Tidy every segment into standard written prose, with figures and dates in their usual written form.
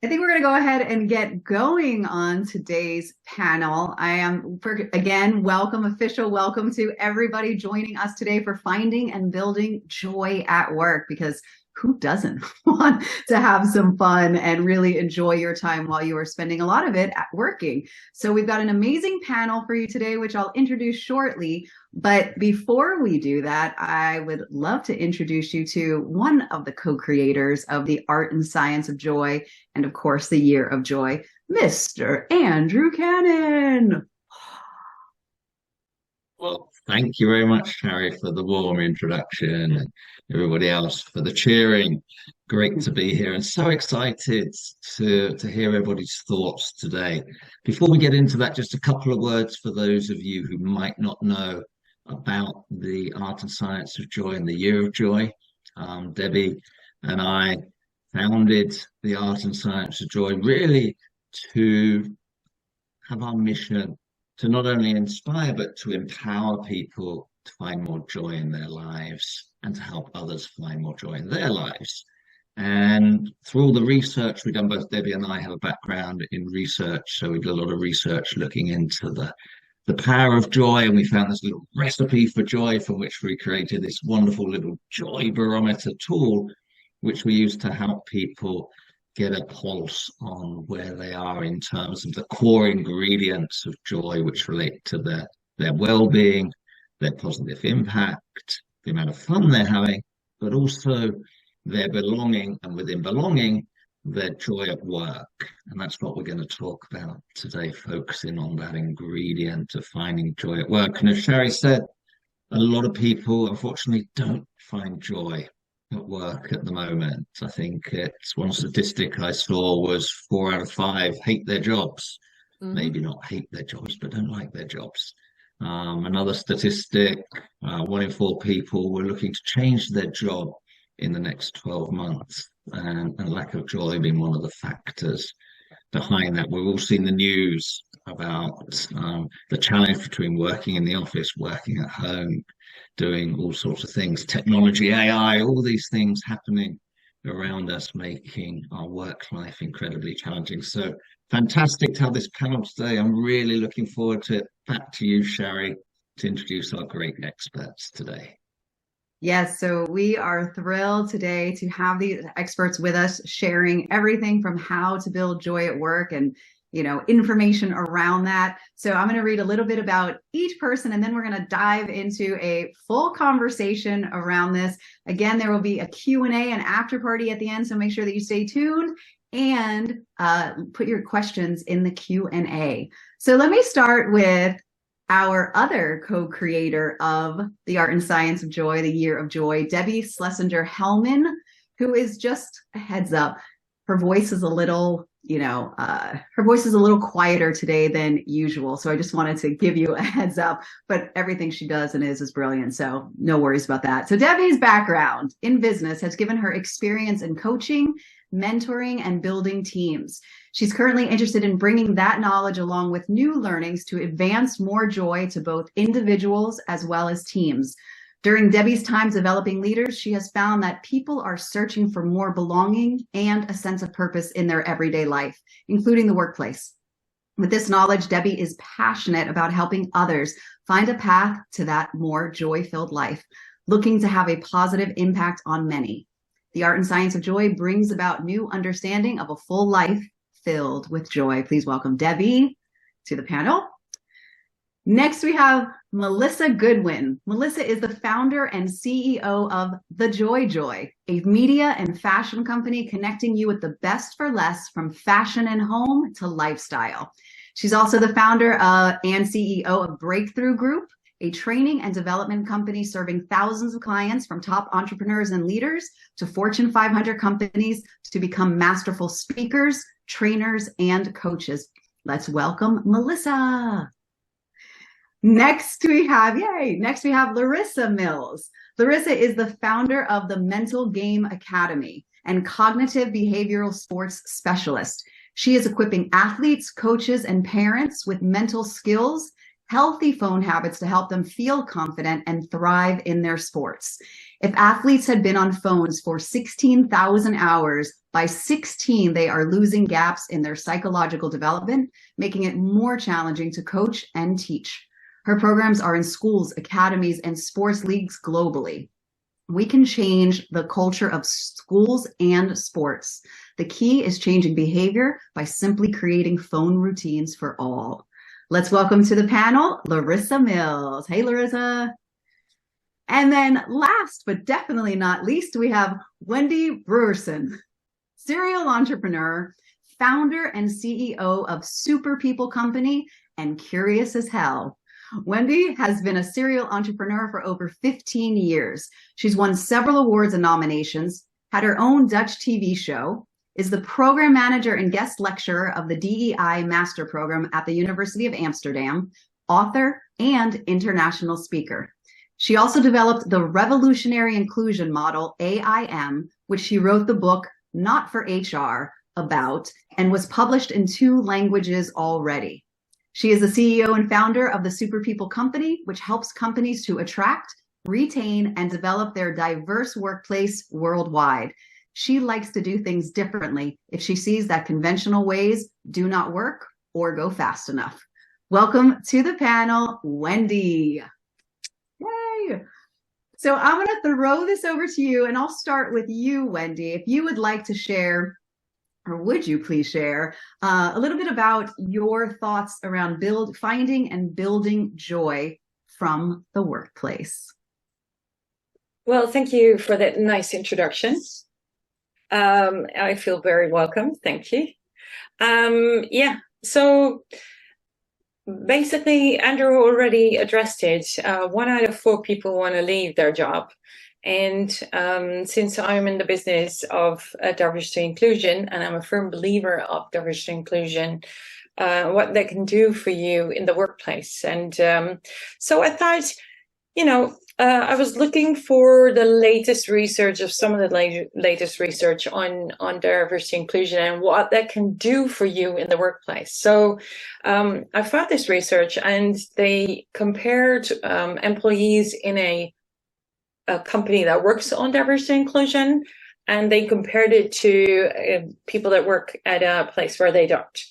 I think we're going to go ahead and get going on today's panel. Again, official welcome to everybody joining us today for finding and building joy at work, because who doesn't want to have some fun and really enjoy your time while you are spending a lot of it at working? So we've got an amazing panel for you today, which I'll introduce shortly. But before we do that, I would love to introduce you to one of the co-creators of the Art and Science of Joy, and of course, the Year of Joy, Mr. Andrew Cannon. Well, thank you very much, Harry, for the warm introduction, and everybody else for the cheering. Great to be here and so excited to hear everybody's thoughts today. Before we get into that, just a couple of words for those of you who might not know about the Art and Science of Joy and the Year of Joy. Debbie and I founded the Art and Science of Joy really to have our mission to not only inspire, but to empower people to find more joy in their lives and to help others find more joy in their lives. And through all the research we've done, both Debbie and I have a background in research, so we did a lot of research looking into the power of joy, and we found this little recipe for joy from which we created this wonderful little joy barometer tool, which we use to help people get a pulse on where they are in terms of the core ingredients of joy, which relate to their well-being, their positive impact, the amount of fun they're having, but also their belonging, and within belonging, their joy at work. And that's what we're going to talk about today, focusing on that ingredient of finding joy at work. And as Sherry said, a lot of people unfortunately don't find joy at work at the moment. I think it's one statistic I saw was 4 out of 5 hate their jobs. Maybe not hate their jobs, but don't like their jobs. Another statistic, 1 in 4 people were looking to change their job in the next 12 months, and lack of joy being one of the factors behind that. We've all seen the news about the challenge between working in the office, working at home, doing all sorts of things, technology, AI, all these things happening around us, making our work life incredibly challenging. So fantastic to have this panel today. I'm really looking forward to it. Back to you, Sherry, to introduce our great experts today. Yes, so we are thrilled today to have these experts with us, sharing everything from how to build joy at work and information around that. So I'm going to read a little bit about each person, and then we're going to dive into a full conversation around this. Again, there will be a Q&A and after party at the end, so make sure that you stay tuned and put your questions in the Q&A. So let me start with our other co-creator of the Art and Science of Joy, the Year of Joy, Debby Schlesinger-Hellman, who is just a heads up. Her voice is a little, quieter today than usual. So I just wanted to give you a heads up, but everything she does and is brilliant. So no worries about that. So Debbie's background in business has given her experience in coaching, mentoring, and building teams. She's currently interested in bringing that knowledge along with new learnings to advance more joy to both individuals as well as teams. During Debbie's time developing leaders, she has found that people are searching for more belonging and a sense of purpose in their everyday life, including the workplace. With this knowledge, Debbie is passionate about helping others find a path to that more joy-filled life, looking to have a positive impact on many. The Art and Science of Joy brings about new understanding of a full life filled with joy. Please welcome Debbie to the panel. Next, we have Melissa Goodwin. Melissa is the founder and CEO of The Joy, a media and fashion company connecting you with the best for less, from fashion and home to lifestyle. She's also the founder and CEO of Breakthrough Group, a training and development company serving thousands of clients, from top entrepreneurs and leaders to Fortune 500 companies, to become masterful speakers, trainers, and coaches. Let's welcome Melissa. Next we have Larissa Mills. Larissa is the founder of the Mental Game Academy and cognitive behavioral sports specialist. She is equipping athletes, coaches, and parents with mental skills, healthy phone habits to help them feel confident and thrive in their sports. If athletes had been on phones for 16,000 hours, by 16, they are losing gaps in their psychological development, making it more challenging to coach and teach. Her programs are in schools, academies, and sports leagues globally. We can change the culture of schools and sports. The key is changing behavior by simply creating phone routines for all. Let's welcome to the panel, Larissa Mills. Hey, Larissa. And then last, but definitely not least, we have Wendy Broersen, serial entrepreneur, founder and CEO of Super People Company, and Curious as Hell. Wendy has been a serial entrepreneur for over 15 years. She's won several awards and nominations, had her own Dutch TV show, is the program manager and guest lecturer of the DEI Master Program at the University of Amsterdam, author, and international speaker. She also developed the Revolutionary Inclusion Model, AIM, which she wrote the book Not for HR about, and was published in 2 languages already. She is the CEO and founder of the Super People Company, which helps companies to attract, retain, and develop their diverse workplace worldwide. She likes to do things differently if she sees that conventional ways do not work or go fast enough. Welcome to the panel, Wendy. Yay! So I'm going to throw this over to you, and I'll start with you, Wendy. If you would like to share, or would you please share a little bit about your thoughts around finding and building joy from the workplace? Well, thank you for that nice introduction. I feel very welcome. Thank you. So basically, Andrew already addressed it. 1 out of 4 people want to leave their job. And since I'm in the business of diversity inclusion, and I'm a firm believer of diversity inclusion, what that can do for you in the workplace. And so I thought, I was looking for the latest research of some of the latest research on diversity inclusion and what that can do for you in the workplace. So I found this research, and they compared employees in a company that works on diversity inclusion, and they compared it to people that work at a place where they don't.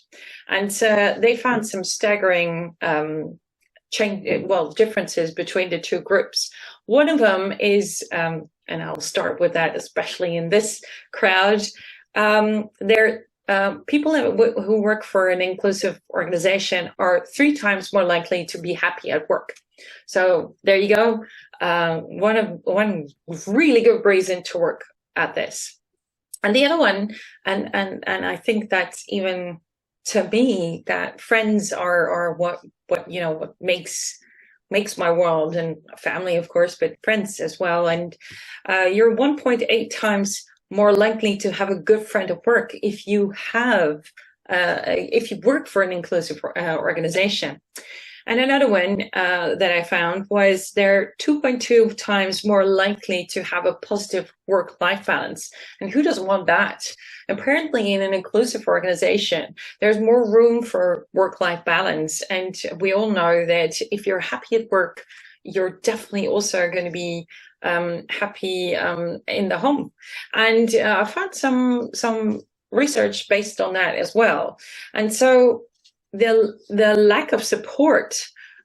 And so they found some staggering differences between the 2 groups. One of them is, and I'll start with that, especially in this crowd, people who work for an inclusive organization are 3 times more likely to be happy at work. So there you go. One really good reason to work at this. And the other one, and I think that's even to me, that friends are what makes my world, and family, of course, but friends as well. And you're 1.8 times more likely to have a good friend at work if you work for an inclusive organization. And another one that I found was they're 2.2 times more likely to have a positive work-life balance. And who doesn't want that? Apparently, in an inclusive organization, there's more room for work-life balance. And we all know that if you're happy at work, you're definitely also going to be happy in the home. And I found some research based on that as well. And so the lack of support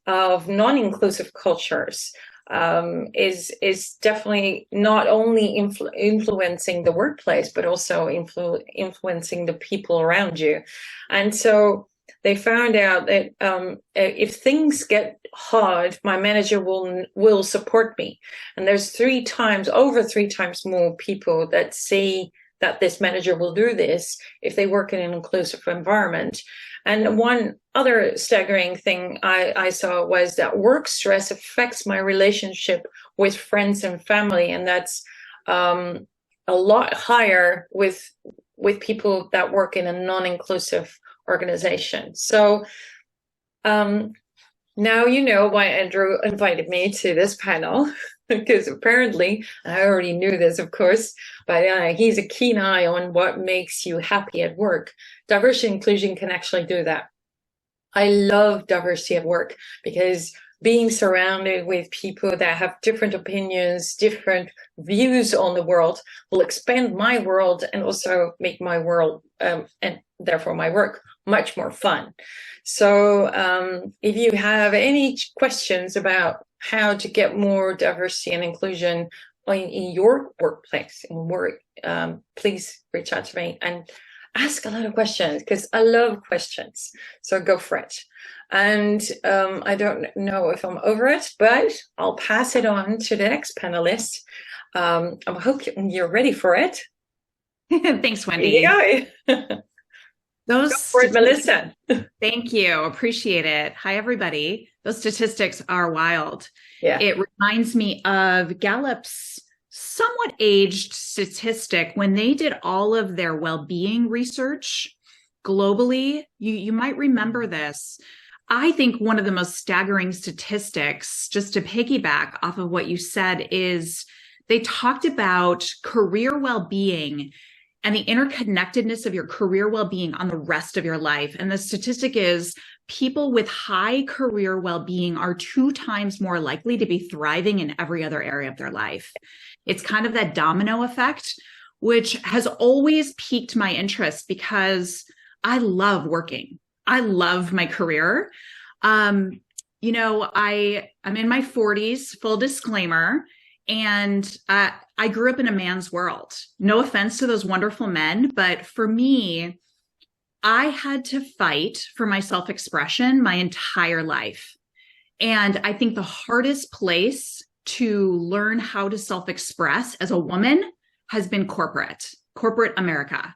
of non-inclusive cultures is definitely not only influencing the workplace, but also influencing the people around you. And so they found out that if things get hard, my manager will support me. And there's over 3 times more people that say that this manager will do this if they work in an inclusive environment. And one other staggering thing I saw was that work stress affects my relationship with friends and family, and that's a lot higher with people that work in a non-inclusive organization. So now you know why Andrew invited me to this panel, because apparently, I already knew this, of course, but he's a keen eye on what makes you happy at work. Diversity and inclusion can actually do that. I love diversity at work, because being surrounded with people that have different opinions, different views on the world will expand my world and also make my world, and therefore my work, much more fun. So if you have any questions about how to get more diversity and inclusion in your workplace, in work, please reach out to me and ask a lot of questions, because I love questions. So go for it. And I don't know if I'm over it, but I'll pass it on to the next panelist. I hope you're ready for it. Thanks, Wendy. Yeah. Those go for it, Melissa. Thank you. Appreciate it. Hi, everybody. Those statistics are wild. Yeah. It reminds me of Gallup's somewhat aged statistic when they did all of their well-being research globally. You might remember this. I think one of the most staggering statistics, just to piggyback off of what you said, is they talked about career well-being and the interconnectedness of your career well-being on the rest of your life. And the statistic is people with high career well-being are 2 times more likely to be thriving in every other area of their life. It's kind of that domino effect, which has always piqued my interest because I love working. I love my career. I'm in my 40s, full disclaimer, and I grew up in a man's world. No offense to those wonderful men, but for me, I had to fight for my self-expression my entire life. And I think the hardest place to learn how to self-express as a woman has been corporate America.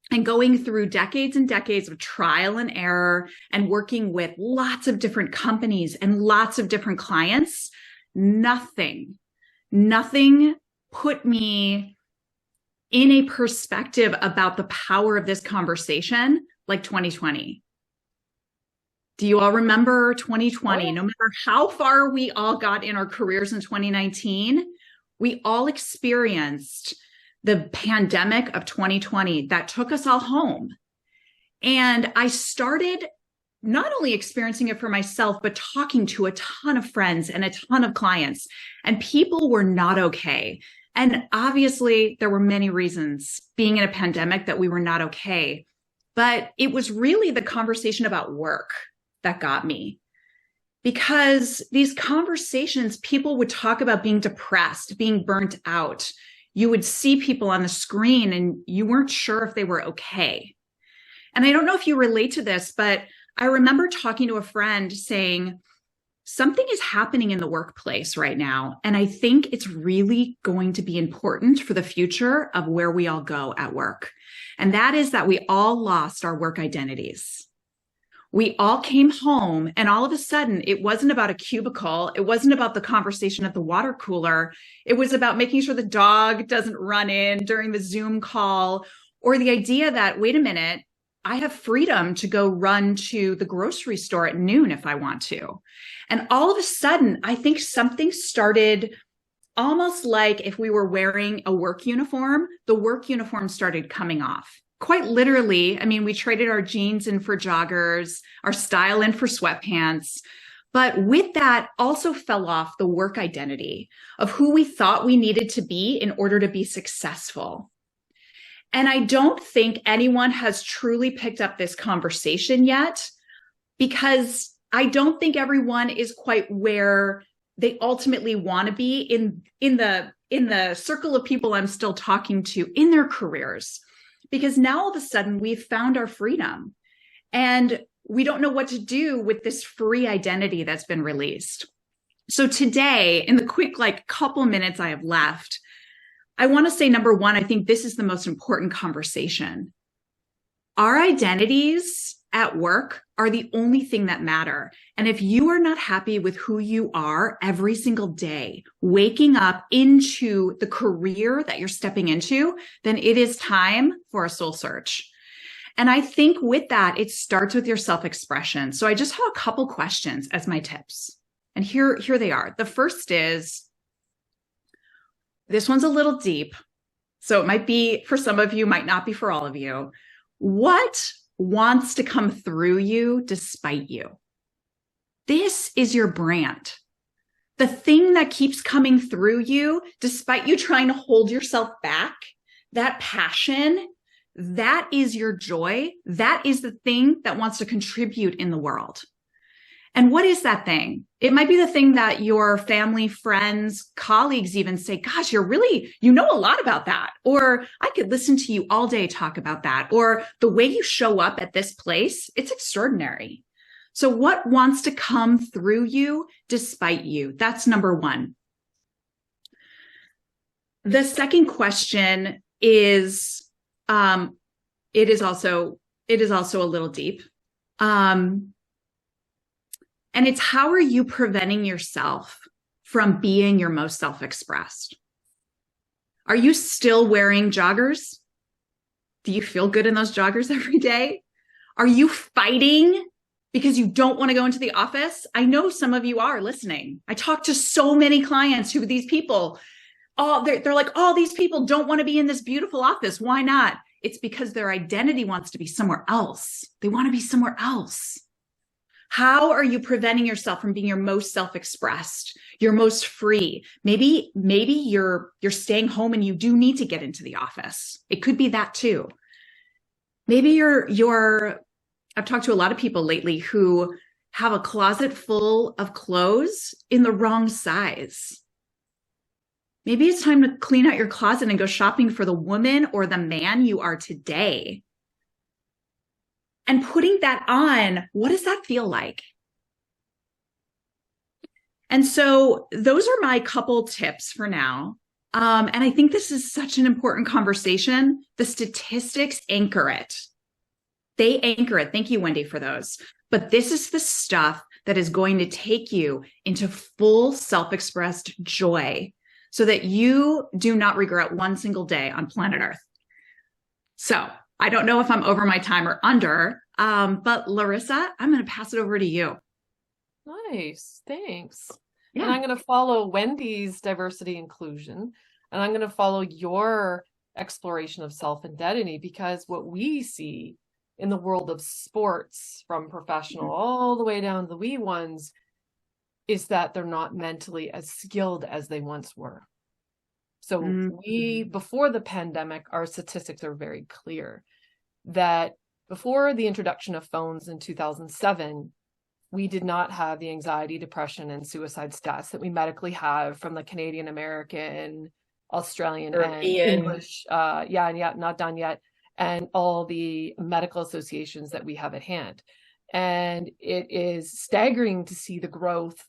And going through decades and decades of trial and error and working with lots of different companies and lots of different clients, nothing put me in a perspective about the power of this conversation like 2020. Do you all remember 2020? No matter how far we all got in our careers in 2019, we all experienced the pandemic of 2020 that took us all home. And I started not only experiencing it for myself, but talking to a ton of friends and a ton of clients, and people were not okay. And obviously there were many reasons being in a pandemic that we were not okay, but it was really the conversation about work that got me. Because these conversations, people would talk about being depressed, being burnt out. You would see people on the screen and you weren't sure if they were okay. And I don't know if you relate to this, but I remember talking to a friend saying, something is happening in the workplace right now. And I think it's really going to be important for the future of where we all go at work. And that is that we all lost our work identities. We all came home and all of a sudden it wasn't about a cubicle. It wasn't about the conversation at the water cooler. It was about making sure the dog doesn't run in during the Zoom call, or the idea that, wait a minute, I have freedom to go run to the grocery store at noon if I want to. And all of a sudden, I think something started almost like if we were wearing a work uniform, the work uniform started coming off. Quite literally, I mean, we traded our jeans in for joggers, our style in for sweatpants. But with that also fell off the work identity of who we thought we needed to be in order to be successful. And I don't think anyone has truly picked up this conversation yet, because I don't think everyone is quite where they ultimately want to be in the circle of people I'm still talking to in their careers. Because now all of a sudden we've found our freedom and we don't know what to do with this free identity that's been released. So today, in the quick couple minutes I have left, I want to say, number one, I think this is the most important conversation. Our identities at work are the only thing that matter. And if you are not happy with who you are every single day, waking up into the career that you're stepping into, then it is time for a soul search. And I think with that, it starts with your self-expression. So I just have a couple questions as my tips. And here they are. The first is, this one's a little deep. So it might be for some of you, might not be for all of you. What wants to come through you despite you. This is your brand. The thing that keeps coming through you, despite you trying to hold yourself back, that passion, that is your joy. That is the thing that wants to contribute in the world. And what is that thing? It might be the thing that your family, friends, colleagues even say, gosh, you know a lot about that. Or I could listen to you all day talk about that. Or the way you show up at this place, it's extraordinary. So what wants to come through you despite you? That's number one. The second question is, it is also a little deep. And it's, how are you preventing yourself from being your most self-expressed? Are you still wearing joggers? Do you feel good in those joggers every day? Are you fighting because you don't want to go into the office? I know some of you are listening. I talk to so many clients who these people, they're like, oh, these people don't want to be in this beautiful office. Why not? It's because their identity wants to be somewhere else. They want to be somewhere else. How are you preventing yourself from being your most self-expressed, your most free? Maybe you're staying home and you do need to get into the office. It could be that too. Maybe I've talked to a lot of people lately who have a closet full of clothes in the wrong size. Maybe it's time to clean out your closet and go shopping for the woman or the man you are today. And putting that on, what does that feel like? And so those are my couple tips for now. And I think this is such an important conversation. The statistics anchor it. They anchor it. Thank you, Wendy, for those. But this is the stuff that is going to take you into full self-expressed joy so that you do not regret one single day on planet Earth. So I don't know if I'm over my time or under, but Larissa, I'm going to pass it over to you. Nice. Thanks. Yeah. And I'm going to follow Wendy's diversity inclusion, and I'm going to follow your exploration of self-identity, because what we see in the world of sports, from professional all the way down to the wee ones, is that they're not mentally as skilled as they once were. So before the pandemic, our statistics are very clear that before the introduction of phones in 2007, we did not have the anxiety, depression, and suicide stats that we medically have from the Canadian, American, Australian, and English. Not done yet. And all the medical associations that we have at hand. And it is staggering to see the growth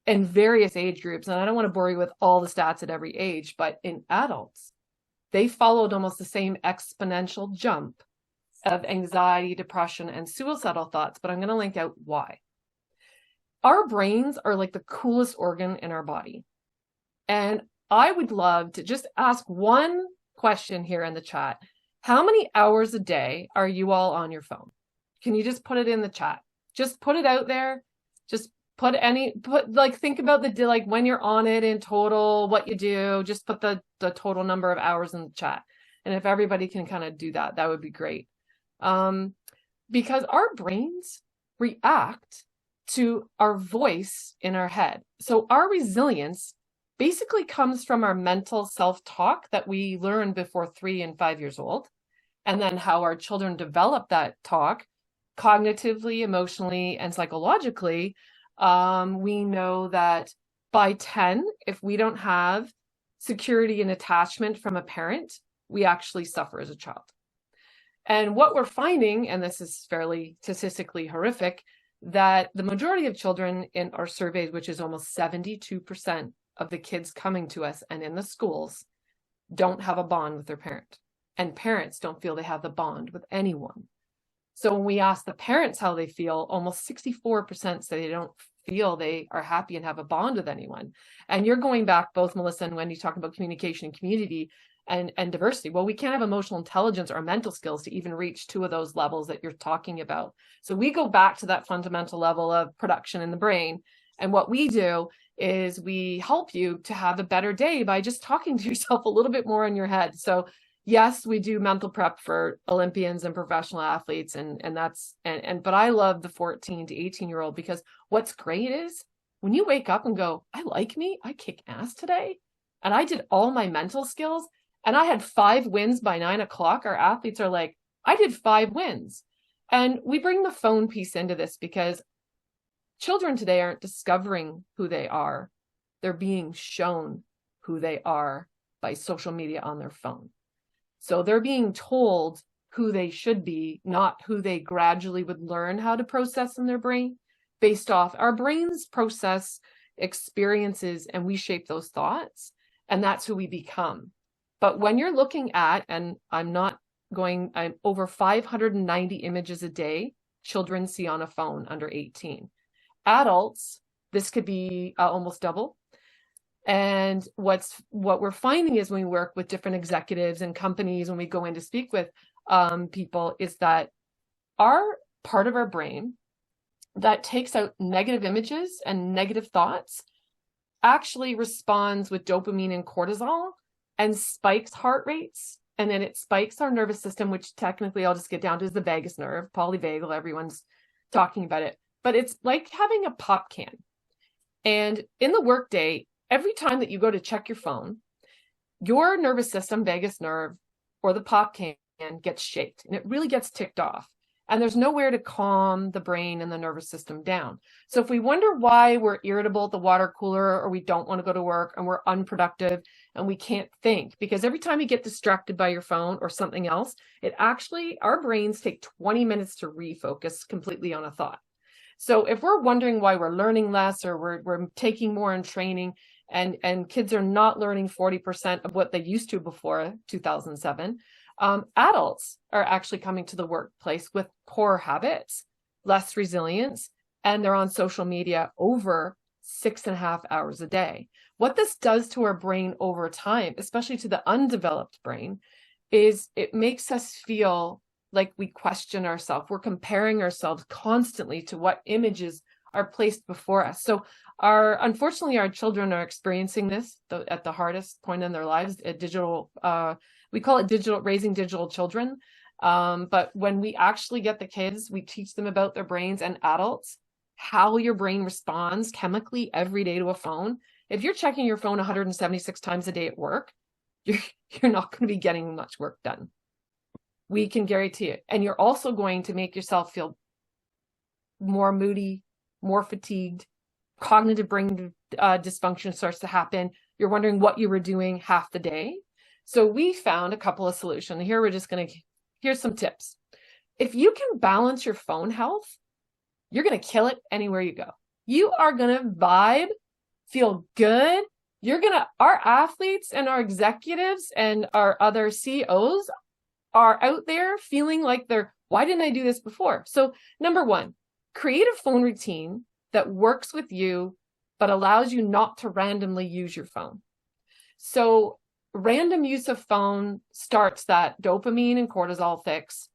in various age groups. And I don't want to bore you with all the stats at every age, but in adults, they followed almost the same exponential jump of anxiety, depression, and suicidal thoughts. But I'm going to link out why. Our brains are like the coolest organ in our body. And I would love to just ask one question here in the chat. How many hours a day are you all on your phone? Can you just put it in the chat? Just put it out there. Just think about when you're on it in total, what you do, just put the total number of hours in the chat. And if everybody can kind of do that, that would be great. Because our brains react to our voice in our head. So our resilience basically comes from our mental self-talk that we learn before 3 and 5 years old. And then how our children develop that talk cognitively, emotionally, and psychologically. We know that by 10, if we don't have security and attachment from a parent, we actually suffer as a child. And what we're finding, and this is fairly statistically horrific, that the majority of children in our surveys, which is almost 72% of the kids coming to us and in the schools, don't have a bond with their parent. And parents don't feel they have the bond with anyone. So when we ask the parents how they feel, almost 64% say they don't feel they are happy and have a bond with anyone. And you're going back, both Melissa and Wendy, talking about communication and community and diversity. Well, we can't have emotional intelligence or mental skills to even reach 2 of those levels that you're talking about. So we go back to that fundamental level of production in the brain. And what we do is we help you to have a better day by just talking to yourself a little bit more in your head. So yes, we do mental prep for Olympians and professional athletes, but I love the 14 to 18-year-old, because what's great is when you wake up and go, I like me, I kick ass today, and I did all my mental skills, and I had 5 wins by 9 o'clock. Our athletes are like, I did 5 wins. And we bring the phone piece into this because children today aren't discovering who they are. They're being shown who they are by social media on their phone. So they're being told who they should be, not who they gradually would learn how to process in their brain. Based off our brains process experiences, and we shape those thoughts, and that's who we become. But when you're looking at, and I'm over 590 images a day children see on a phone under 18. Adults, this could be almost double. And what we're finding is when we work with different executives and companies, when we go in to speak with people, is that our part of our brain that takes out negative images and negative thoughts actually responds with dopamine and cortisol and spikes heart rates. And then it spikes our nervous system, which technically I'll just get down to is the vagus nerve, polyvagal, everyone's talking about it. But it's like having a pop can. And in the workday, every time that you go to check your phone, your nervous system, vagus nerve, or the pop can gets shaked, and it really gets ticked off. And there's nowhere to calm the brain and the nervous system down. So if we wonder why we're irritable at the water cooler, or we don't want to go to work, and we're unproductive and we can't think, because every time you get distracted by your phone or something else, our brains take 20 minutes to refocus completely on a thought. So if we're wondering why we're learning less, or we're taking more in training, and kids are not learning 40% of what they used to before 2007, adults are actually coming to the workplace with poor habits, less resilience, and they're on social media over 6.5 hours a day. What this does to our brain over time, especially to the undeveloped brain, is it makes us feel like we question ourselves. We're comparing ourselves constantly to what images are placed before us. So unfortunately, our children are experiencing this at the hardest point in their lives. We call it raising digital children. But when we actually get the kids, we teach them about their brains, and adults, how your brain responds chemically every day to a phone. If you're checking your phone 176 times a day at work, you're not going to be getting much work done. We can guarantee it. And you're also going to make yourself feel more moody, more fatigued. Cognitive brain dysfunction starts to happen. You're wondering what you were doing half the day. So we found a couple of solutions. Here's some tips. If you can balance your phone health, you're going to kill it anywhere you go. You are going to vibe, feel good. Our athletes and our executives and our other CEOs are out there feeling like why didn't I do this before? So number 1, create a phone routine that works with you, but allows you not to randomly use your phone. So random use of phone starts that dopamine and cortisol fix,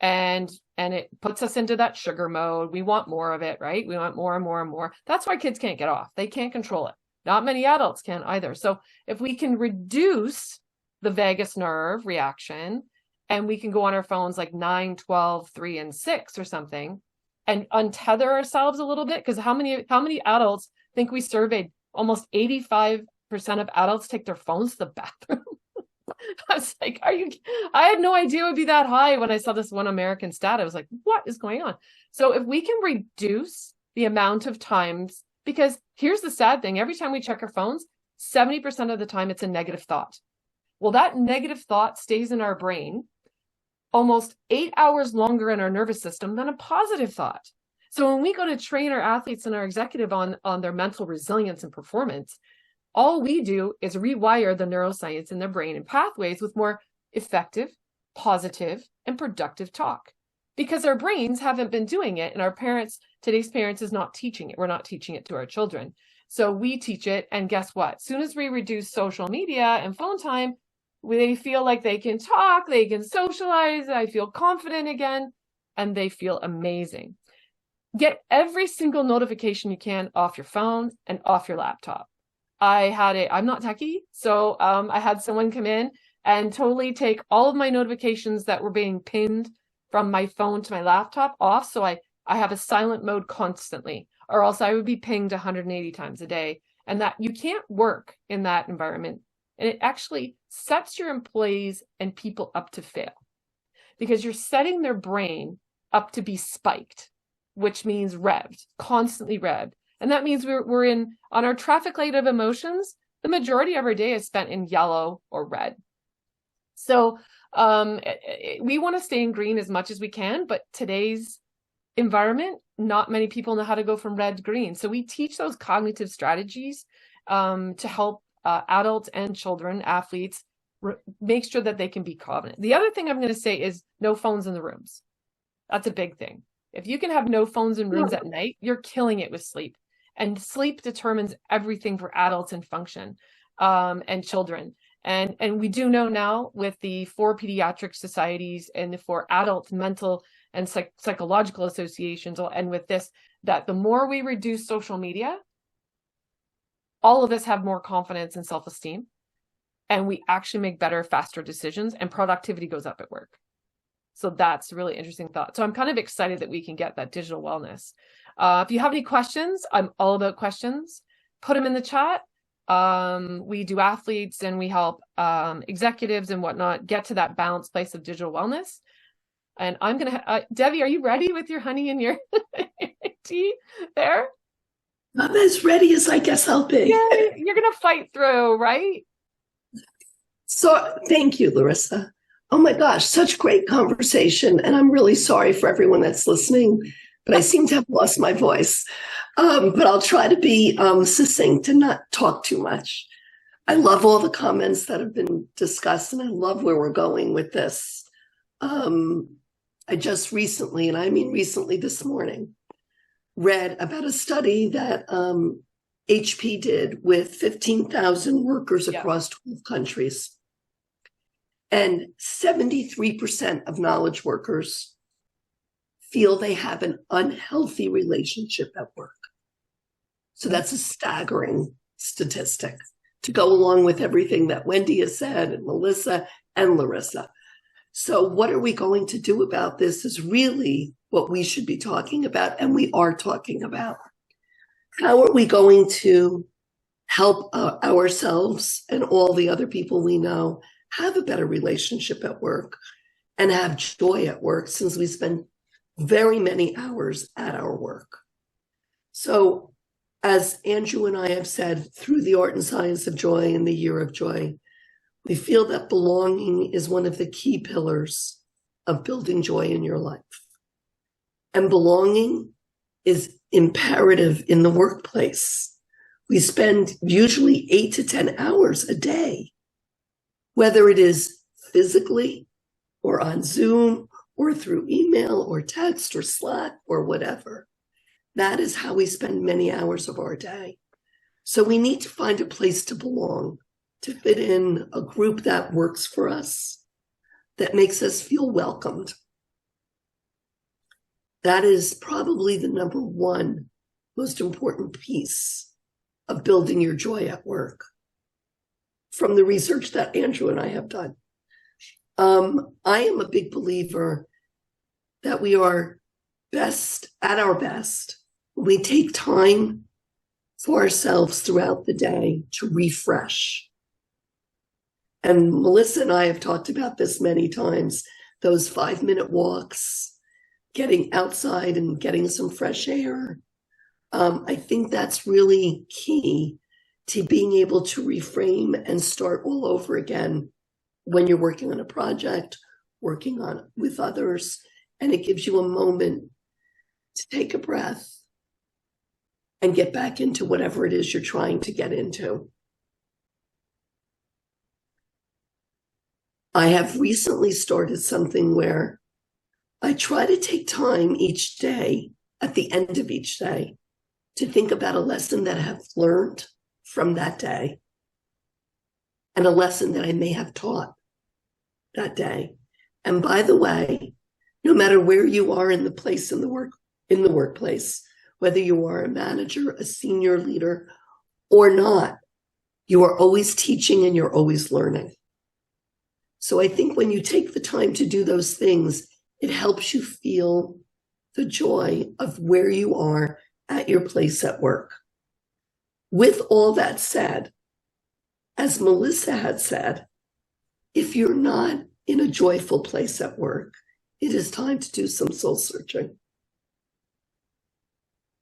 and it puts us into that sugar mode. We want more of it, right? We want more and more and more. That's why kids can't get off. They can't control it. Not many adults can either. So if we can reduce the vagus nerve reaction, and we can go on our phones like 9, 12, 3, and 6 or something, and untether ourselves a little bit, because how many adults think we surveyed? Almost 85% of adults take their phones to the bathroom. I was like, I had no idea it would be that high when I saw this one American stat. I was like, what is going on? So if we can reduce the amount of times, because here's the sad thing, every time we check our phones, 70% of the time it's a negative thought. Well, that negative thought stays in our brain almost 8 hours longer in our nervous system than a positive thought. So when we go to train our athletes and our executive on their mental resilience and performance, all we do is rewire the neuroscience in their brain and pathways with more effective, positive, and productive talk. Because our brains haven't been doing it, and today's parents is not teaching it. We're not teaching it to our children. So we teach it, and guess what? As soon as we reduce social media and phone time, they feel like they can talk, they can socialize, I feel confident again, and they feel amazing. Get every single notification you can off your phone and off your laptop. I'm not techie, so I had someone come in and totally take all of my notifications that were being pinned from my phone to my laptop off. So I have a silent mode constantly, or else I would be pinged 180 times a day. And that you can't work in that environment. And it actually sets your employees and people up to fail, because you're setting their brain up to be spiked, which means revved, constantly revved. And that means we're in, on our traffic light of emotions, the majority of our day is spent in yellow or red. So we want to stay in green as much as we can, but today's environment, not many people know how to go from red to green. So we teach those cognitive strategies to help adults and children, athletes, make sure that they can be confident. The other thing I'm going to say is no phones in the rooms. That's a big thing. If you can have no phones in rooms at night, you're killing it with sleep. And sleep determines everything for adults and function and children. And we do know now with the 4 pediatric societies and the 4 adult mental and psychological associations, and with this, that the more we reduce social media, all of us have more confidence and self-esteem, and we actually make better, faster decisions, and productivity goes up at work. So that's a really interesting thought. So I'm kind of excited that we can get that digital wellness. If you have any questions, I'm all about questions. Put them in the chat. We do athletes and we help executives and whatnot get to that balanced place of digital wellness. And I'm going to, Debbie, are you ready with your honey and your tea there? I'm as ready as I guess I'll be. Yeah, you're going to fight through, right? So thank you, Larissa. Oh my gosh, such great conversation. And I'm really sorry for everyone that's listening, but I seem to have lost my voice. But I'll try to be succinct and not talk too much. I love all the comments that have been discussed, and I love where we're going with this. I just recently, and I mean recently this morning, read about a study that HP did with 15,000 workers across 12 countries. And 73% of knowledge workers feel they have an unhealthy relationship at work. So that's a staggering statistic to go along with everything that Wendy has said, and Melissa and Larissa. So what are we going to do about this is really what we should be talking about, and we are talking about. How are we going to help ourselves and all the other people we know have a better relationship at work and have joy at work, since we spend very many hours at our work? So as Andrew and I have said, through the Art and Science of Joy and the Year of Joy, we feel that belonging is one of the key pillars of building joy in your life. And belonging is imperative in the workplace. We spend usually 8 to 10 hours a day, whether it is physically or on Zoom or through email or text or Slack or whatever. That is how we spend many hours of our day. So we need to find a place to belong, to fit in a group that works for us, that makes us feel welcomed. That is probably the number one most important piece of building your joy at work, from the research that Andrew and I have done. I am a big believer that we are best at our best when we take time for ourselves throughout the day to refresh. And Melissa and I have talked about this many times, those 5-minute walks, getting outside and getting some fresh air. I think that's really key to being able to reframe and start all over again when you're working on a project, working on with others, and it gives you a moment to take a breath and get back into whatever it is you're trying to get into. I have recently started something where I try to take time each day, at the end of each day, to think about a lesson that I have learned from that day and a lesson that I may have taught that day. And by the way, no matter where you are in the workplace, whether you are a manager, a senior leader, or not, you are always teaching and you're always learning. So I think when you take the time to do those things, it helps you feel the joy of where you are at your place at work. With all that said, as Melissa had said, if you're not in a joyful place at work, it is time to do some soul searching.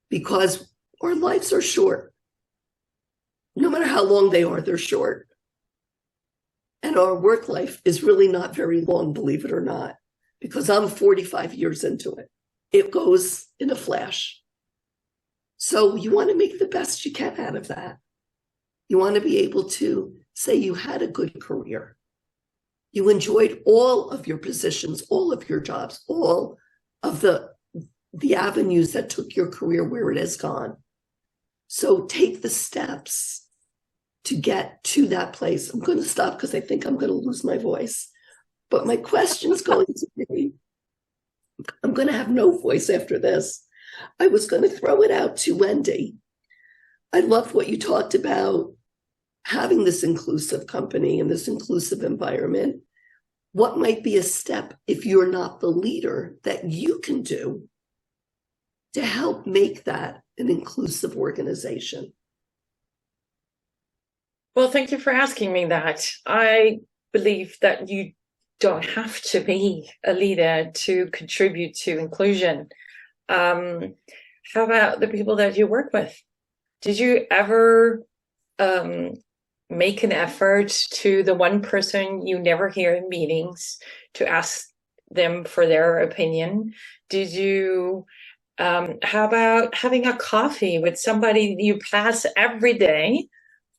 Because our lives are short. No matter how long they are, they're short. And our work life is really not very long, believe it or not, because I'm 45 years into it. It goes in a flash. So you want to make the best you can out of that. You want to be able to say you had a good career. You enjoyed all of your positions, all of your jobs, all of the avenues that took your career where it has gone. So take the steps to get to that place. I'm going to stop because I think I'm going to lose my voice. But my question is going to be, I'm going to have no voice after this. I was going to throw it out to Wendy. I loved what you talked about, having this inclusive company and this inclusive environment. What might be a step, if you're not the leader, that you can do to help make that an inclusive organization? Well, thank you for asking me that. I believe that you don't have to be a leader to contribute to inclusion. How about the people that you work with? Did you ever make an effort to the one person you never hear in meetings to ask them for their opinion? Did you, how about having a coffee with somebody you pass every day,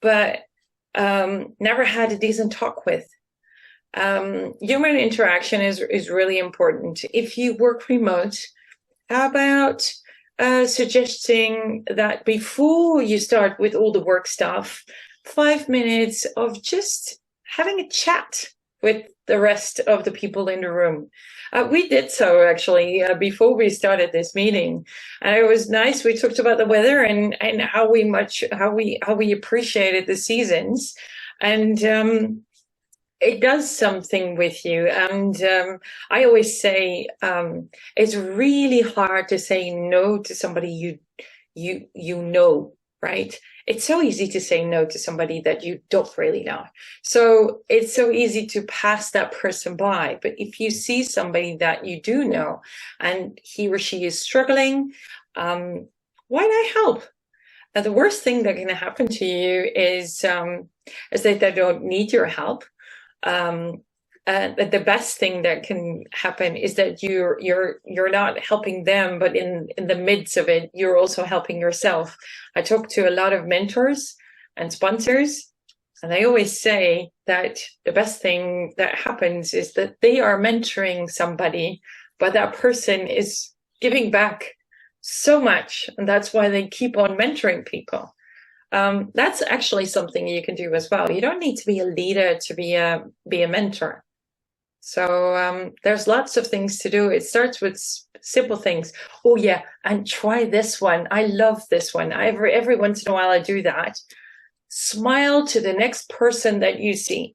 but never had a decent talk with? Human interaction is really important. If you work remote, how about suggesting that before you start with all the work stuff, 5 minutes of just having a chat with the rest of the people in the room? We did so actually before we started this meeting, and it was nice. We talked about the weather and how we appreciated the seasons, and it does something with you. And I always say it's really hard to say no to somebody you know, right? It's so easy to say no to somebody that you don't really know. So it's so easy to pass that person by. But if you see somebody that you do know and he or she is struggling, why not help? The worst thing that can happen to you is that they don't need your help. The best thing that can happen is that you're not helping them, but in the midst of it, you're also helping yourself. I talk to a lot of mentors and sponsors, and they always say that the best thing that happens is that they are mentoring somebody, but that person is giving back so much, and that's why they keep on mentoring people. That's actually something you can do as well. You don't need to be a leader to be a mentor. So there's lots of things to do. It starts with simple things. Oh yeah, and try this one. I love this one. Every once in a while I do that. Smile to the next person that you see.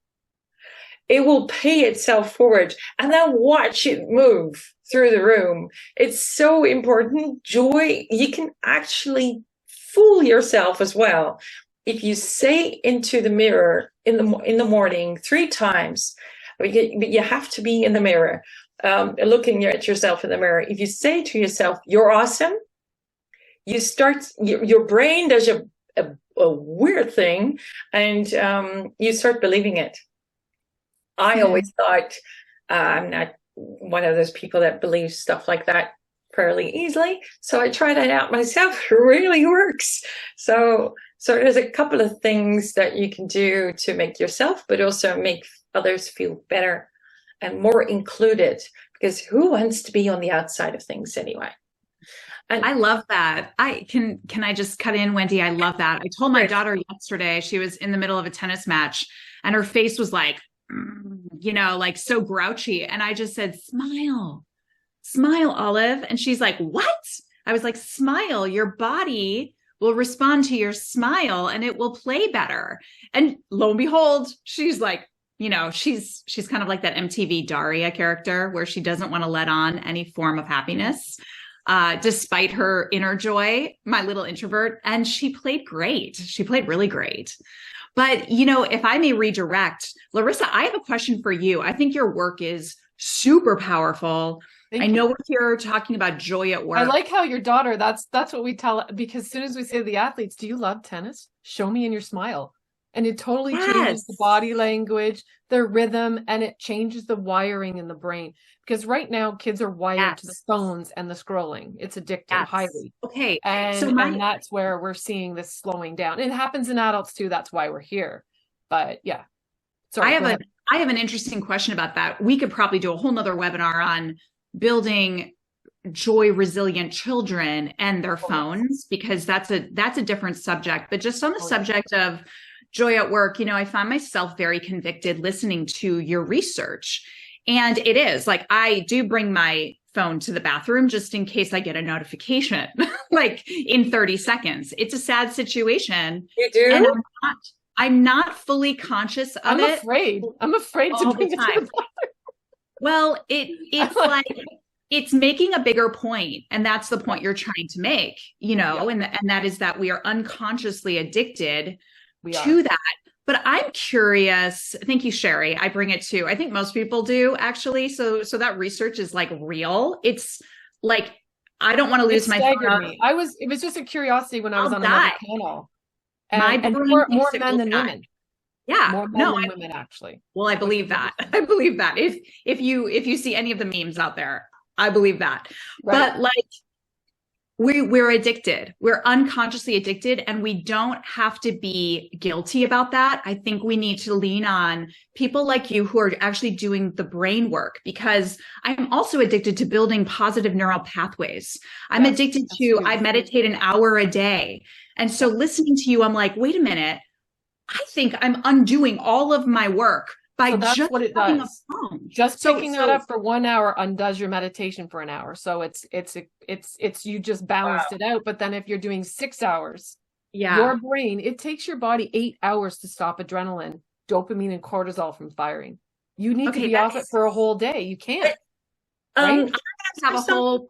It will pay itself forward, and then watch it move through the room. It's so important. Joy, you can actually fool yourself as well. If you say into the mirror in the morning 3 times, you have to be in the mirror, looking at yourself in the mirror. If you say to yourself, "You're awesome," you start, your brain does a weird thing, and you start believing it. I always thought, I'm not one of those people that believes stuff like that fairly easily. So I tried it out myself. It really works. So there's a couple of things that you can do to make yourself, but also make others feel better and more included, because who wants to be on the outside of things anyway? And I love that. Can I just cut in, Wendy? I love that. I told my daughter yesterday, she was in the middle of a tennis match and her face was like, like so grouchy. And I just said, smile, Olive. And she's like, what? I was like, smile. Your body will respond to your smile and it will play better. And lo and behold, she's like, she's kind of like that MTV Daria character where she doesn't want to let on any form of happiness, despite her inner joy, my little introvert. And she played great. She played really great. But, if I may redirect, Larissa, I have a question for you. I think your work is super powerful. I know we're here talking about joy at work. I like how your daughter, that's what we tell, because as soon as we say to the athletes, do you love tennis? Show me in your smile. And it totally changes the body language, their rhythm, and it changes the wiring in the brain. Because right now, kids are wired to the phones and the scrolling. It's addictive, highly. Okay. And that's where we're seeing this slowing down. It happens in adults too. That's why we're here. But yeah. Sorry, I have an interesting question about that. We could probably do a whole nother webinar on building joy resilient children and their phones, because that's a different subject. But just on the subject of joy at work, I find myself very convicted listening to your research. And it is like, I do bring my phone to the bathroom just in case I get a notification, like in 30 seconds. It's a sad situation. You do? And I'm not fully conscious of it. I'm afraid to bring it to the bathroom. Well, it's like, it's making a bigger point, and that's the point you're trying to make, and that is that we are unconsciously addicted to that. But I'm curious. Thank you, Sherry. I bring it to, I think most people do actually. So that research is like real. It's like, I don't want to lose my phone. It was just a curiosity when I was on another panel. And more men than women. Yeah. More men than women, actually. Well, I believe that. I believe that. If you see any of the memes out there, I believe that. Right. But like, we're addicted. We're unconsciously addicted, and we don't have to be guilty about that. I think we need to lean on people like you who are actually doing the brain work, because I'm also addicted to building positive neural pathways. I'm addicted to, I meditate an hour a day. And so listening to you, I'm like, wait a minute. I think I'm undoing all of my work by just what it does. Just picking that up for 1 hour undoes your meditation for an hour. So it's you just balanced it out. But then if you're doing 6 hours, your brain, it takes your body 8 hours to stop adrenaline, dopamine, and cortisol from firing. You need to be off it for a whole day. You can't. I'm gonna have a whole.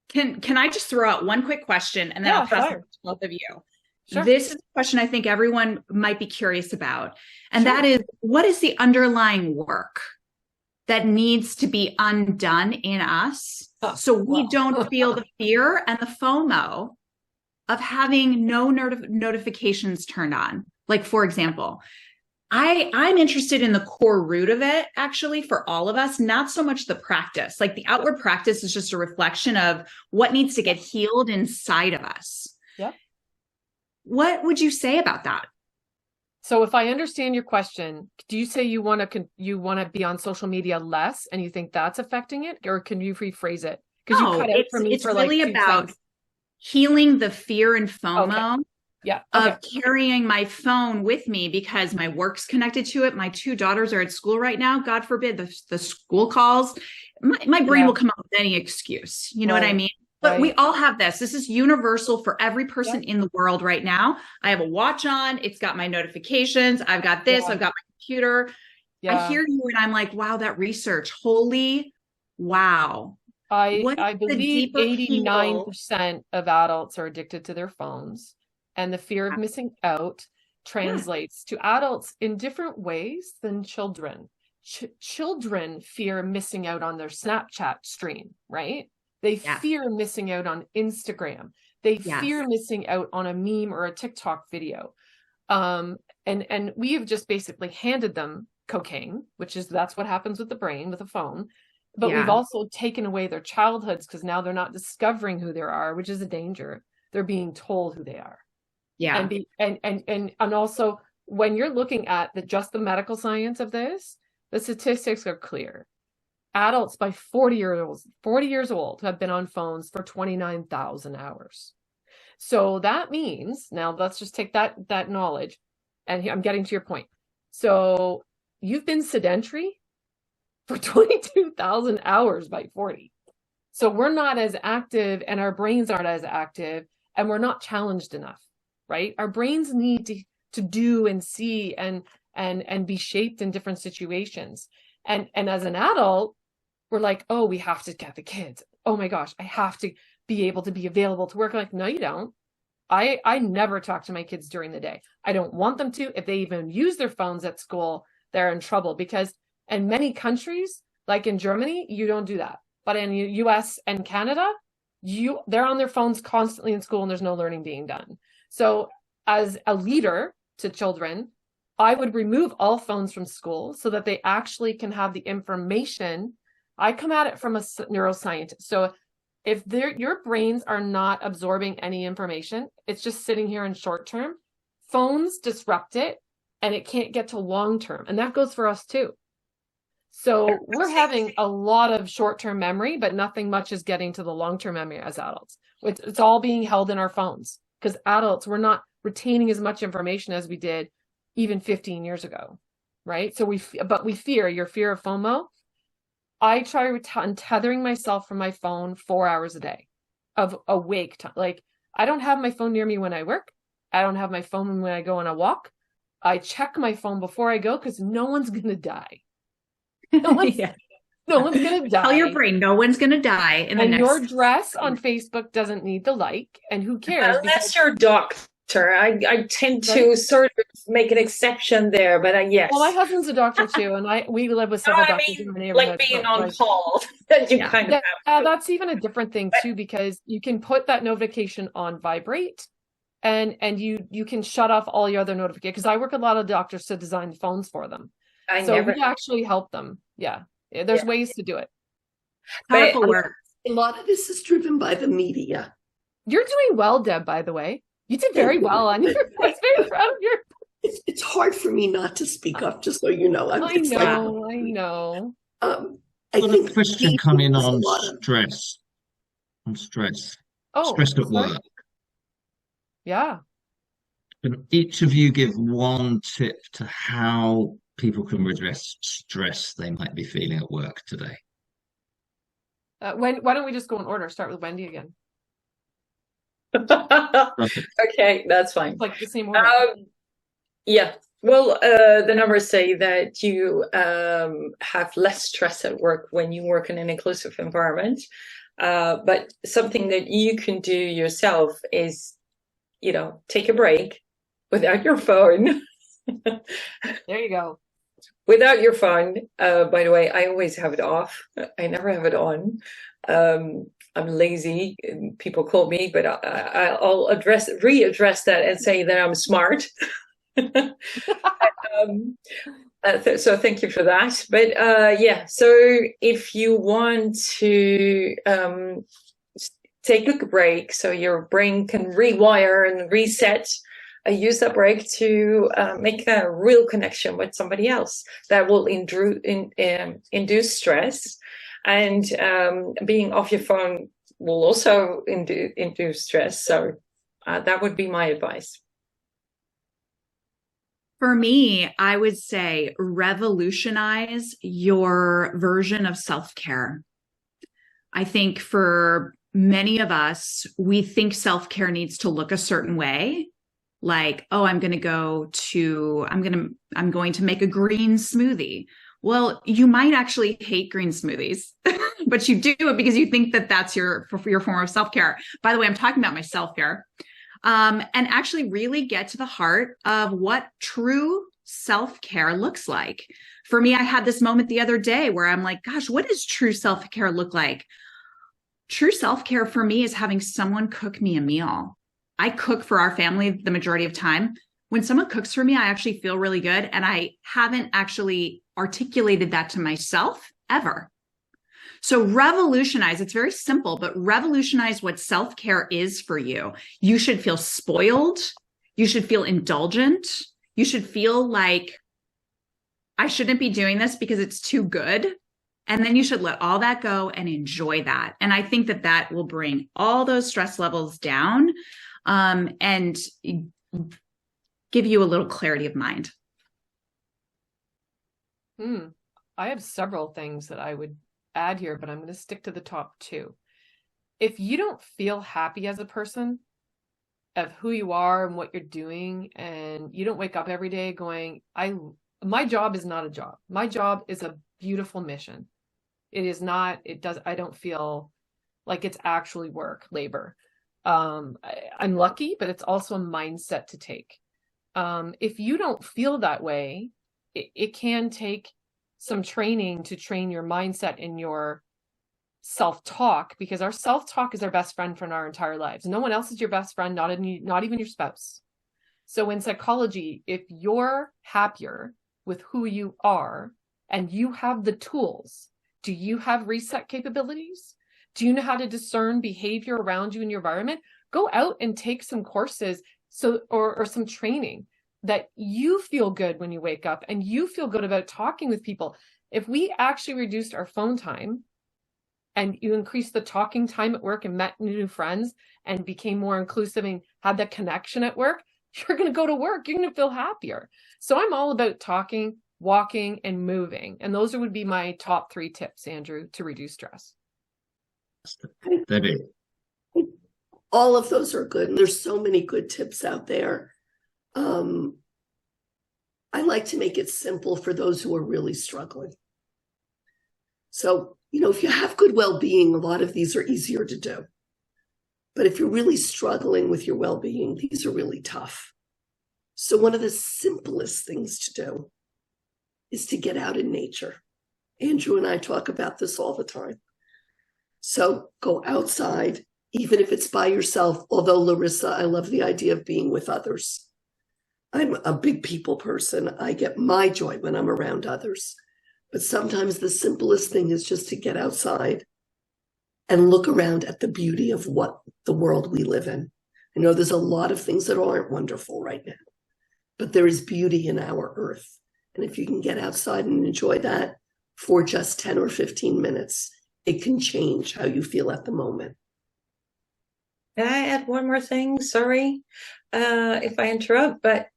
Can I just throw out one quick question, and then I'll pass it to both of you. Sure. This is a question I think everyone might be curious about. And that is, what is the underlying work that needs to be undone in us so we don't feel the fear and the FOMO of having no notifications turned on? Like, for example, I'm interested in the core root of it, actually, for all of us, not so much the practice. Like, the outward practice is just a reflection of what needs to get healed inside of us. Yeah. What would you say about that? So if I understand your question, do you say you want to be on social media less, and you think that's affecting it, or can you rephrase it? Because you cut out for me for like 2 really about healing the fear and FOMO of carrying my phone with me because my work's connected to it. My 2 daughters are at school right now. God forbid the school calls. My brain will come up with any excuse. You know what I mean? But we all have this. This is universal for every person in the world right now. I have a watch on. It's got my notifications. I've got this. I've got my computer. I hear you and I'm like, wow, that research. Holy wow. I believe 89% of adults are addicted to their phones. And the fear of missing out translates to adults in different ways than children. Children fear missing out on their Snapchat stream, right? They fear missing out on Instagram. They fear missing out on a meme or a TikTok video. And we have just basically handed them cocaine, that's what happens with the brain, with a phone. But we've also taken away their childhoods, because now they're not discovering who they are, which is a danger. They're being told who they are. Yeah. And also, when you're looking at just the medical science of this, the statistics are clear. Adults by 40 years old have been on phones for 29,000 hours. So that means, now let's just take that knowledge, and I'm getting to your point. So you've been sedentary for 22,000 hours by 40. So we're not as active, and our brains aren't as active, and we're not challenged enough, right? Our brains need to do and see and and be shaped in different situations. And as an adult, we're like, oh, we have to get the kids. Oh my gosh, I have to be able to be available to work. Like, no, you don't. I never talk to my kids during the day. I don't want them to. If they even use their phones at school, they're in trouble, because in many countries, like in Germany, you don't do that. But in US and Canada, they're on their phones constantly in school and there's no learning being done. So as a leader to children, I would remove all phones from school so that they actually can have the information. I come at it from a neuroscientist. So if your brains are not absorbing any information, it's just sitting here in short term, phones disrupt it and it can't get to long term. And that goes for us too. So we're having a lot of short-term memory, but nothing much is getting to the long-term memory as adults. It's all being held in our phones, because adults, we're not retaining as much information as we did even 15 years ago, right? So we fear, your fear of FOMO. I try untethering myself from my phone 4 hours a day of awake time. Like, I don't have my phone near me when I work. I don't have my phone when I go on a walk. I check my phone before I go, because no one's going to die. No one's going to die. Tell your brain, no one's going to die. Your dress on Facebook doesn't need the like, and who cares? Unless you're doctor. I tend to sort of make an exception there, but yes. Well, my husband's a doctor too, and we live with several doctors in the neighborhood. Like being on call, that you kind of have to. That's even a different thing too, because you can put that notification on vibrate, and you can shut off all your other notifications. Because I work with a lot of doctors to design phones for them. We actually help them. Yeah. There's ways to do it. Powerful work. A lot of this is driven by the media. You're doing well, Deb, by the way. You did very well. I'm very proud of you. It's hard for me not to speak up, just so you know. I know. I think a question coming on stress. On stress. Oh, stress at work. Yeah. Can each of you give one tip to how people can redress stress they might be feeling at work today? Why don't we just go in order? Start with Wendy again. Okay, that's fine. Like the same order. Yeah. Well, the numbers say that you have less stress at work when you work in an inclusive environment. But something that you can do yourself is, take a break without your phone. There you go. Without your phone. By the way, I always have it off. I never have it on. I'm lazy. People call me, but I'll readdress that and say that I'm smart. So thank you for that. But so if you want to take a break so your brain can rewire and reset, use that break to make a real connection with somebody else that will induce stress. And being off your phone will also induce stress. So that would be my advice. For me, I would say revolutionize your version of self-care. I think for many of us, we think self-care needs to look a certain way. Like, oh, I'm going to make a green smoothie. Well, you might actually hate green smoothies, but you do it because you think that that's your form of self-care. By the way, I'm talking about my self-care. And actually really get to the heart of what true self-care looks like. For me, I had this moment the other day where I'm like, gosh, what does true self-care look like? True self-care for me is having someone cook me a meal. I cook for our family the majority of time. When someone cooks for me, I actually feel really good. And I haven't actually articulated that to myself ever. So revolutionize, it's very simple, but revolutionize what self-care is for you. You should feel spoiled. You should feel indulgent. You should feel like I shouldn't be doing this because it's too good. And then you should let all that go and enjoy that. And I think that that will bring all those stress levels down and give you a little clarity of mind. I have several things that I would add here, but I'm going to stick to the top two. If you don't feel happy as a person of who you are and what you're doing, and you don't wake up every day going, I my job is not a job. My job is a beautiful mission. It is not, I don't feel like it's actually work, labor. I'm lucky, but it's also a mindset to take. If you don't feel that way, it can take some training to train your mindset in your self-talk, because our self-talk is our best friend for our entire lives. No one else is your best friend, not even your spouse. So in psychology, if you're happier with who you are and you have the tools, do you have reset capabilities? Do you know how to discern behavior around you in your environment? Go out and take some courses or some training that you feel good when you wake up and you feel good about talking with people. If we actually reduced our phone time and you increased the talking time at work and met new friends and became more inclusive and had that connection at work, you're going to go to work. You're going to feel happier. So I'm all about talking, walking, and moving. And those would be my top 3 tips, Andrew, to reduce stress. Debbie. All of those are good. And there's so many good tips out there. I like to make it simple for those who are really struggling. So, if you have good well-being, a lot of these are easier to do. But if you're really struggling with your well-being, these are really tough. So one of the simplest things to do is to get out in nature. Andrew and I talk about this all the time. So go outside, even if it's by yourself. Although, Larissa, I love the idea of being with others. I'm a big people person. I get my joy when I'm around others. But sometimes the simplest thing is just to get outside and look around at the beauty of what the world we live in. I know there's a lot of things that aren't wonderful right now, but there is beauty in our earth. And if you can get outside and enjoy that for just 10 or 15 minutes, it can change how you feel at the moment. Can I add one more thing? Sorry if I interrupt, but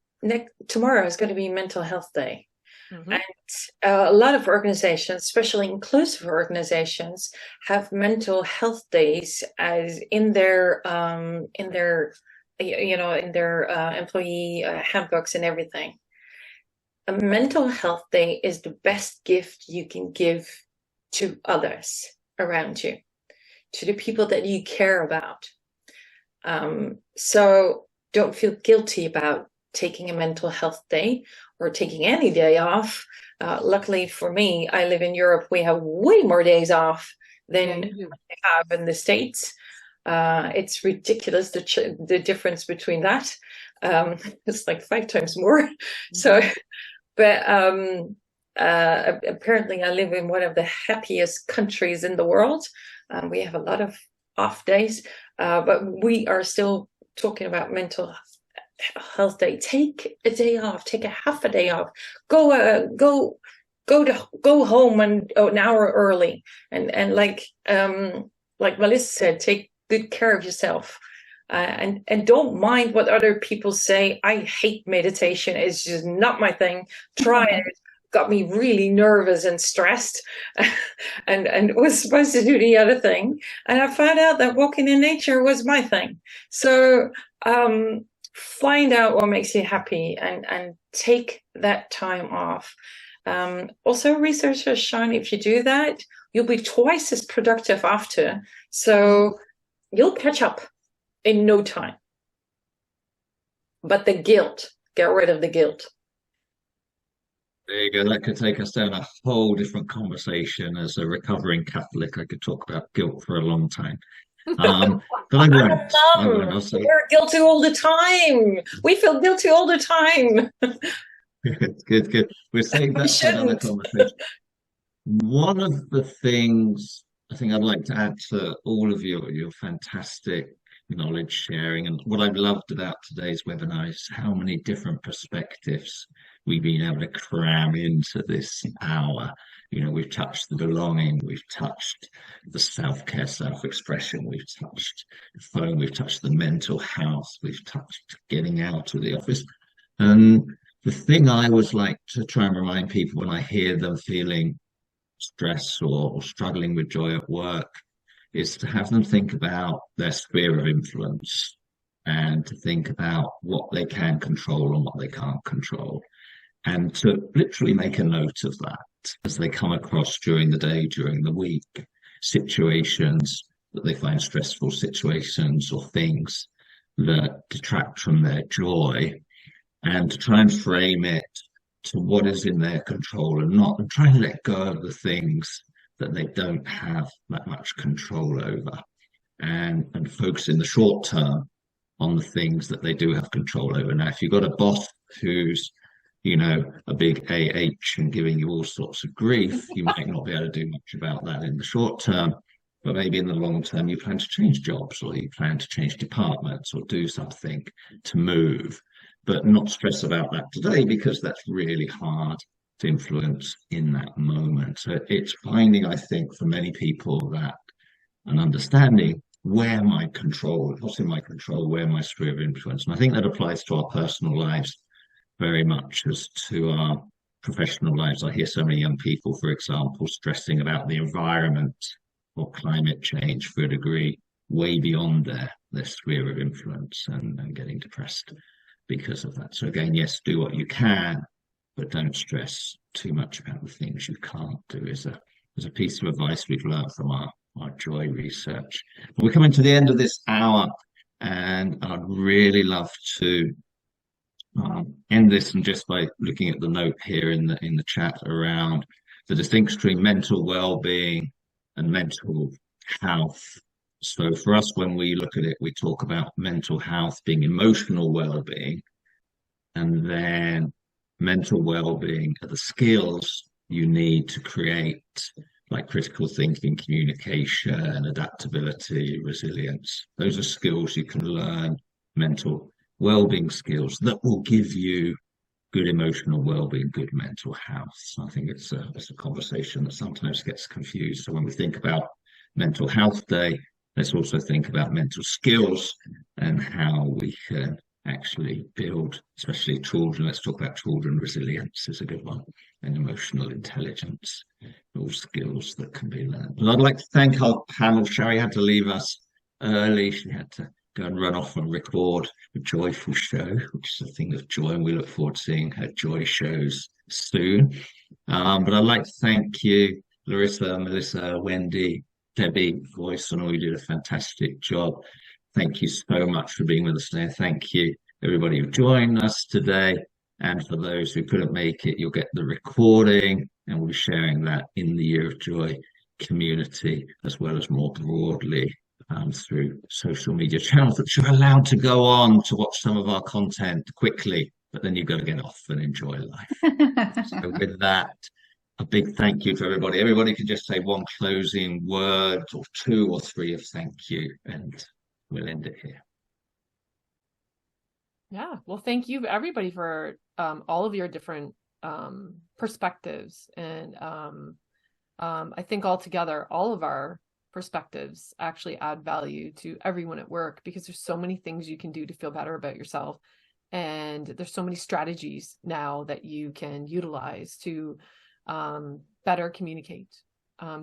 tomorrow is going to be Mental Health Day. Mm-hmm. And a lot of organizations, especially inclusive organizations, have mental health days as in their employee handbooks and everything. A mental health day is the best gift you can give to others around you, to the people that you care about. So don't feel guilty about taking a mental health day or taking any day off. Luckily for me, I live in Europe. We have way more days off than we have in the States. It's ridiculous, the difference between that. It's like 5 times more. Mm-hmm. So, but apparently I live in one of the happiest countries in the world. We have a lot of off days, but we are still talking about mental health day. Take a day off, take a half a day off, go home and an hour early, and like Melissa said, take good care of yourself, and don't mind what other people say. I hate meditation. It's just not my thing. Try it. Got me really nervous and stressed, and was supposed to do the other thing, and I found out that walking in nature was my thing. So find out what makes you happy and take that time off. Also, research has shown if you do that, you'll be twice as productive after. So you'll catch up in no time. But the guilt, get rid of the guilt. There you go. That could take us down a whole different conversation. As a recovering Catholic, I could talk about guilt for a long time. But I won't. We're guilty all the time. We feel guilty all the time. Good. We'll save that for another conversation. One of the things I think I'd like to add to all of your fantastic knowledge sharing, and what I've loved about today's webinar is how many different perspectives we've been able to cram into this hour. We've touched the belonging, we've touched the self-care, self-expression, we've touched the phone, we've touched the mental health, we've touched getting out of the office. And the thing I always like to try and remind people when I hear them feeling stress or struggling with joy at work is to have them think about their sphere of influence and to think about what they can control and what they can't control. and to literally make a note of that as they come across during the day, during the week, situations that they find stressful, situations or things that detract from their joy, and to try and frame it to what is in their control and not, and try and let go of the things that they don't have that much control over, and focus in the short term on the things that they do have control over. Now, if you've got a boss who's, a big AH and giving you all sorts of grief, you might not be able to do much about that in the short term, but maybe in the long term, you plan to change jobs, or you plan to change departments, or do something to move, but not stress about that today, because that's really hard to influence in that moment. So it's finding, I think, for many people, that an understanding where my control, what's in my control, where my sphere of influence. And I think that applies to our personal lives very much as to our professional lives. I hear so many young people, for example, stressing about the environment or climate change for a degree way beyond their sphere of influence, and getting depressed because of that. So again, yes, do what you can, but don't stress too much about the things you can't do, is a piece of advice we've learned from our joy research. But we're coming to the end of this hour, and I'd really love to end this, and just by looking at the note here in the chat around the distinction between mental well-being and mental health. So for us, when we look at it, we talk about mental health being emotional well-being, and then mental well-being are the skills you need to create, like critical thinking, communication, adaptability, resilience. Those are skills you can learn, mental well-being skills that will give you good emotional well-being, good mental health. So I think it's a conversation that sometimes gets confused. So when we think about Mental Health Day, let's also think about mental skills and how we can actually build, especially children. Let's talk about children. Resilience is a good one, and emotional intelligence, all skills that can be learned. But I'd like to thank our panel. Sherry had to leave us early. She had to go and run off and record a joyful show, which is a thing of joy, and we look forward to seeing her joy shows soon. But I'd like to thank you, Larissa, Melissa, Wendy, Debby, Voice, and all. You did a fantastic job. Thank you so much for being with us today. Thank you, everybody who joined us today. And for those who couldn't make it, you'll get the recording, and we'll be sharing that in the Year of Joy community, as well as more broadly through social media channels that you're allowed to go on to watch some of our content quickly, but then you've got to get off and enjoy life. So with that, a big thank you to everybody. Everybody can just say one closing word, or two or three, of thank you, and we'll end it here. Yeah, well, thank you everybody for all of your different perspectives, and I think altogether all of our perspectives actually add value to everyone at work, because there's so many things you can do to feel better about yourself, and there's so many strategies now that you can utilize to better communicate,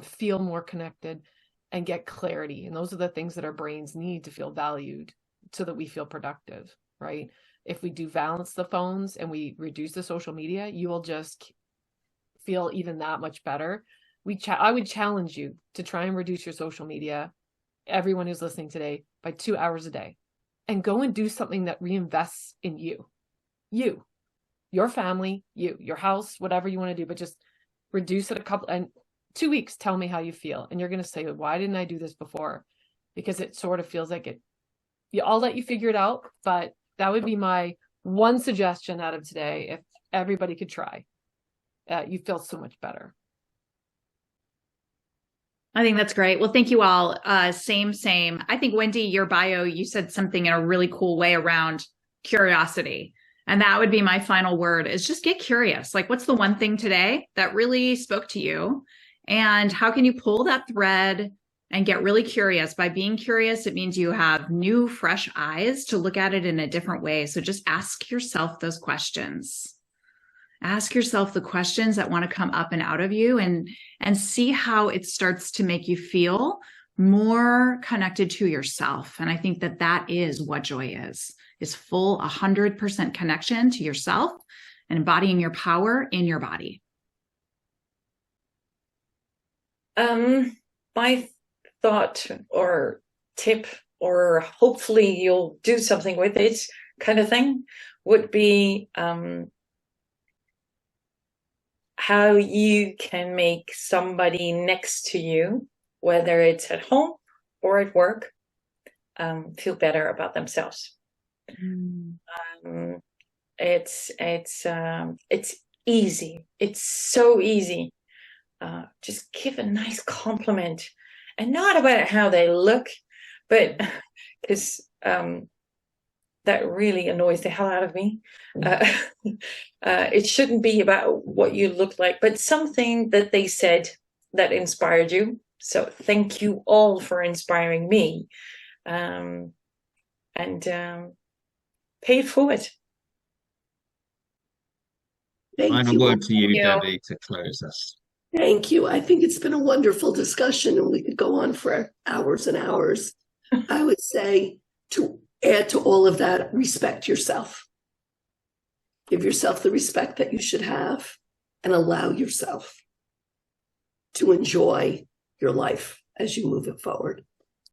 feel more connected, and get clarity. And those are the things that our brains need to feel valued, so that we feel productive, right? If we do balance the phones and we reduce the social media, you will just feel even that much better. I would challenge you to try and reduce your social media, everyone who's listening today, by 2 hours a day, and go and do something that reinvests in you, your family, your house, whatever you want to do, but just reduce it and 2 weeks, tell me how you feel. And you're going to say, why didn't I do this before? Because it sort of feels like it. I'll let you figure it out, but that would be my one suggestion out of today. If everybody could try, you feel so much better. I think that's great. Well, thank you all. Same. I think, Wendy, your bio, you said something in a really cool way around curiosity. And that would be my final word, is just get curious. Like, what's the one thing today that really spoke to you? And how can you pull that thread and get really curious? By being curious, it means you have new, fresh eyes to look at it in a different way. So just ask yourself those questions. Ask yourself the questions that want to come up and out of you, and see how it starts to make you feel more connected to yourself. And I think that is what joy is full 100% connection to yourself and embodying your power in your body? My thought or tip, or hopefully you'll do something with it kind of thing, would be how you can make somebody next to you, whether it's at home or at work, feel better about themselves. It's easy. It's so easy. Just give a nice compliment, and not about how they look, but because that really annoys the hell out of me. It shouldn't be about what you look like, but something that they said that inspired you. So thank you all for inspiring me, and pay it forward. Final word to you, Debbie, to close us. Thank you. I think it's been a wonderful discussion, and we could go on for hours and hours. I would say, to add to all of that, respect yourself. Give yourself the respect that you should have, and allow yourself to enjoy your life as you move it forward.